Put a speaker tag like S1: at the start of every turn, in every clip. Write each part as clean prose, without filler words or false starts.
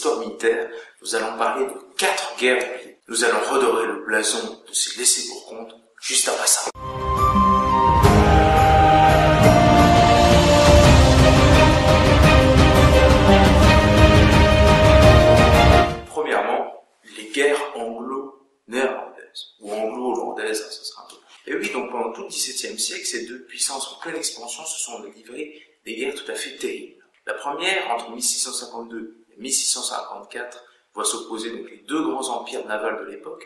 S1: l'histoire militaire, nous allons parler de 4 guerres oubliées. Nous allons redorer le blason de ces laissés-pour-compte juste après ça. Premièrement, les guerres anglo-néerlandaises, ou anglo-hollandaises, ça sera un peu. Et oui, donc pendant tout le XVIIe siècle, ces deux puissances en pleine expansion se sont livrées des guerres tout à fait terribles. La première, entre 1652 et 1654, voit s'opposer donc les deux grands empires navals de l'époque,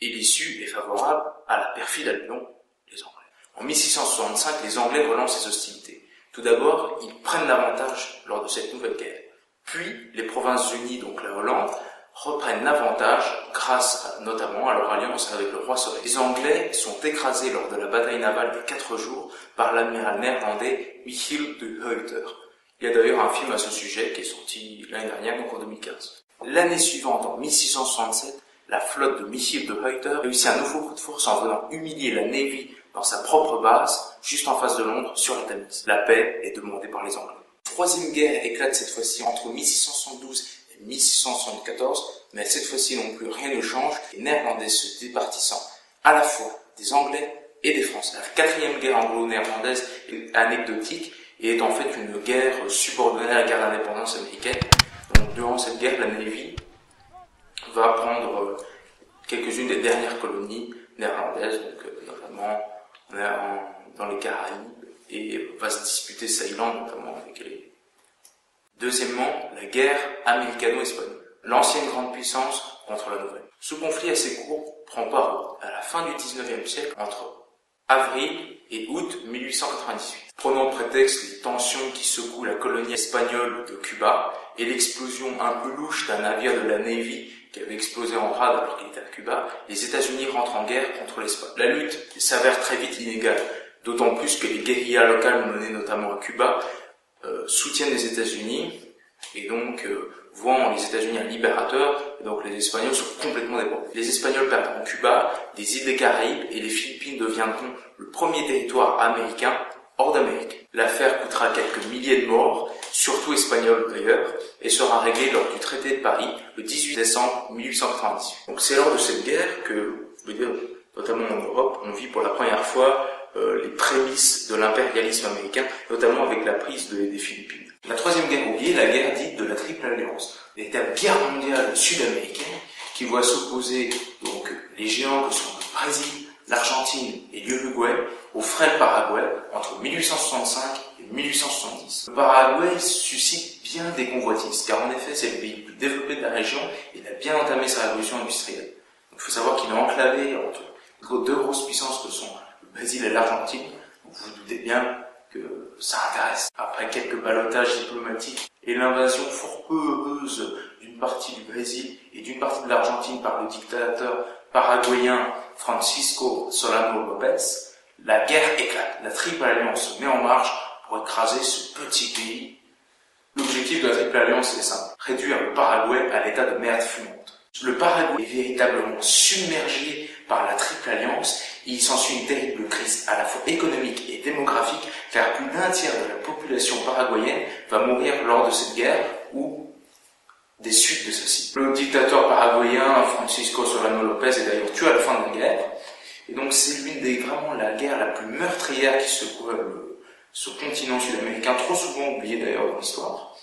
S1: et l'issue est favorable à la perfide Albion, les Anglais. En 1665, les Anglais relancent ces hostilités. Tout d'abord, ils prennent l'avantage lors de cette nouvelle guerre. Puis, les Provinces-Unies, donc la Hollande, reprennent l'avantage grâce notamment à leur alliance avec le roi Soleil. Les Anglais sont écrasés lors de la bataille navale des 4 jours par l'amiral néerlandais Michiel de Ruyter. Il y a d'ailleurs un film à ce sujet qui est sorti l'année dernière, donc en 2015. L'année suivante, en 1667, la flotte de Michiel de Ruyter réussit un nouveau coup de force en venant humilier la Navy dans sa propre base, juste en face de Londres, sur la Tamise. La paix est demandée par les Anglais. Troisième guerre éclate cette fois-ci entre 1672 et 1674, mais cette fois-ci non plus rien ne change, les Néerlandais se départissant à la fois des Anglais et des Français. La quatrième guerre anglo-néerlandaise est anecdotique et est en fait une guerre subordonnée à la guerre d'indépendance américaine. Donc durant cette guerre, la Navy va prendre quelques-unes des dernières colonies néerlandaises, donc notamment dans les Caraïbes, et va se disputer Ceylan notamment avec les. Deuxièmement, la guerre américano-espagnole, l'ancienne grande puissance contre la nouvelle. Ce conflit assez court prend part à la fin du XIXe siècle, entre avril et août 1898. Prenons prétexte les tensions qui secouent la colonie espagnole de Cuba et l'explosion un peu louche d'un navire de la Navy qui avait explosé en rade alors qu'il était à Cuba, les États-Unis rentrent en guerre contre l'Espagne. La lutte s'avère très vite inégale, d'autant plus que les guérillas locales menées notamment à Cuba soutiennent les États-Unis et donc voient en les États-Unis un libérateur, et donc les Espagnols sont complètement débordés. Les Espagnols perdront Cuba, les îles des Caraïbes et les Philippines deviendront le premier territoire américain hors d'Amérique. L'affaire coûtera quelques milliers de morts, surtout espagnols d'ailleurs, et sera réglée lors du traité de Paris le 18 décembre 1898. Donc c'est lors de cette guerre que, notamment en Europe, on vit pour la première fois les prémices de l'impérialisme américain, notamment avec la prise des Philippines. La troisième guerre oubliée, la guerre dite de la Triple Alliance, véritable guerre mondiale sud-américaine qui voit s'opposer donc les géants que sont le Brésil, l'Argentine et l'Uruguay au frêle Paraguay entre 1865 et 1870. Le Paraguay suscite bien des convoitises, car en effet c'est le pays le plus développé de la région et il a bien entamé sa révolution industrielle. Il faut savoir qu'il est enclavé entre deux grosses puissances que sont le Brésil et l'Argentine. Vous vous doutez bien que ça intéresse. Après quelques ballottages diplomatiques et l'invasion fort peu heureuse d'une partie du Brésil et d'une partie de l'Argentine par le dictateur paraguayen Francisco Solano López, la guerre éclate. La Triple Alliance se met en marche pour écraser ce petit pays. L'objectif de la Triple Alliance est simple: réduire le Paraguay à l'état de merde fumante. Le Paraguay est véritablement submergé par la Triple Alliance et il s'ensuit une terrible crise à la fois économique et démographique, car plus d'un tiers de la population paraguayenne va mourir lors de cette guerre ou des suites de celle-ci. Le dictateur paraguayen Francisco Solano López est d'ailleurs tué à la fin de la guerre, et donc c'est vraiment la guerre la plus meurtrière qui secoue ce continent sud-américain, trop souvent oublié d'ailleurs dans l'histoire.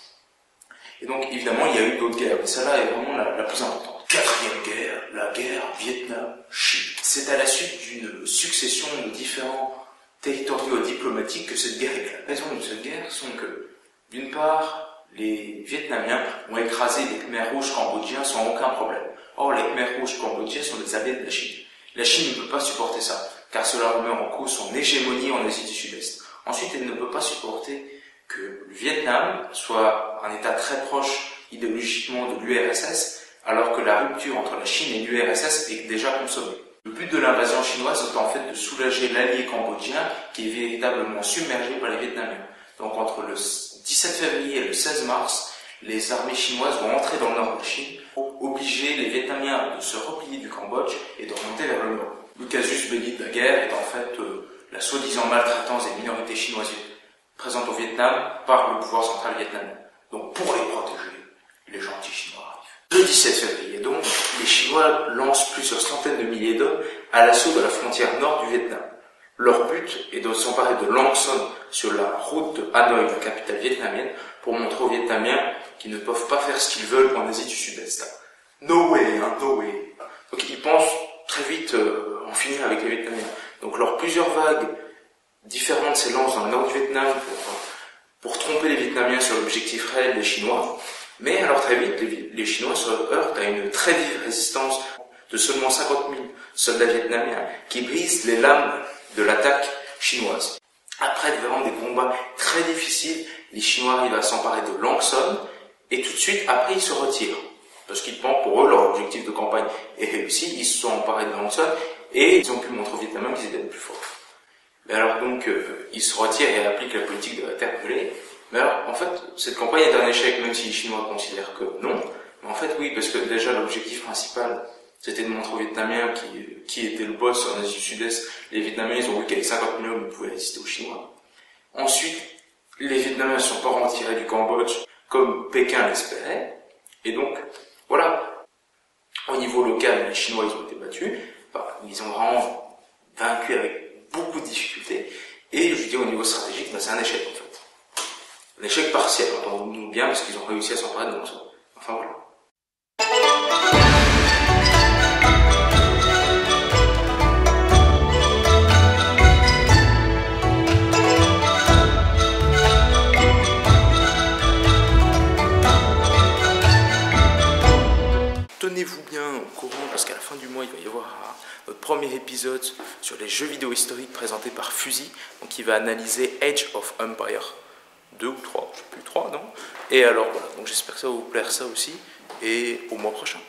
S1: Et donc évidemment il y a eu d'autres guerres, mais celle-là est vraiment la plus importante. Quatrième guerre, la guerre Vietnam-Chine. C'est à la suite d'une succession de différents territoriaux diplomatiques que cette guerre éclate. Les raisons de cette guerre sont que, d'une part, les Vietnamiens ont écrasé les Khmers rouges cambodgiens sans aucun problème. Or, les Khmers rouges cambodgiens sont des alliés de la Chine. La Chine ne peut pas supporter ça, car cela remet en cause son hégémonie en Asie du Sud-Est. Ensuite, elle ne peut pas supporter que le Vietnam soit un État très proche idéologiquement de l'URSS, alors que la rupture entre la Chine et l'URSS est déjà consommée. Le but de l'invasion chinoise est en fait de soulager l'allié cambodgien qui est véritablement submergé par les Vietnamiens. Donc entre le 17 février et le 16 mars, les armées chinoises vont entrer dans le nord de la Chine pour obliger les Vietnamiens de se replier du Cambodge et de remonter vers le nord. Le casus belli de la guerre est en fait la soi-disant maltraitance des minorités chinoises présentes au Vietnam par le pouvoir central vietnamien. Donc pour les protéger, les gentils chinois 17 février, donc, les Chinois lancent plusieurs centaines de milliers d'hommes à l'assaut de la frontière nord du Vietnam. Leur but est de s'emparer de Lang Son sur la route de Hanoï, la capitale vietnamienne, pour montrer aux Vietnamiens qu'ils ne peuvent pas faire ce qu'ils veulent en Asie du Sud-Est. No way, no way. Donc ils pensent très vite en finir avec les Vietnamiens. Donc lors plusieurs vagues différentes s'élancent dans le nord du Vietnam pour tromper les Vietnamiens sur l'objectif réel des Chinois. Mais alors très vite, les Chinois se heurtent à une très vive résistance de seulement 50 000 soldats vietnamiens qui brisent les lames de l'attaque chinoise. Après vraiment des combats très difficiles, les Chinois arrivent à s'emparer de Lang Son et tout de suite après ils se retirent. Parce qu'ils pensent pour eux leur objectif de campagne est réussi, ils se sont emparés de Lang Son et ils ont pu montrer aux Vietnamiens qu'ils étaient les plus forts. Mais alors donc ils se retirent et appliquent la politique de la terre brûlée. Mais alors en fait cette campagne est un échec même si les Chinois considèrent que non. Mais en fait oui, parce que déjà l'objectif principal c'était de montrer aux Vietnamiens qui était le boss en Asie du Sud-Est. Les Vietnamiens, ils ont vu qu'avec 50 000 hommes, ils pouvaient résister aux Chinois. Ensuite, les Vietnamiens ne sont pas retirés du Cambodge comme Pékin l'espérait. Et donc, voilà. Au niveau local, les Chinois, ils ont été battus. Enfin, ils ont vraiment vaincu avec beaucoup de difficultés. Et je dis au niveau stratégique, c'est un échec en fait. Un échec partiel, entendons-nous bien, parce qu'ils ont réussi à s'emparer de Lang Son. Enfin voilà. Tenez-vous bien au courant parce qu'à la fin du mois, il va y avoir notre premier épisode sur les jeux vidéo historiques présentés par Fusey. Donc il va analyser Age of Empires 2 ou 3, je ne sais plus 3, non? Et alors voilà, donc j'espère que ça va vous plaire ça aussi et au mois prochain.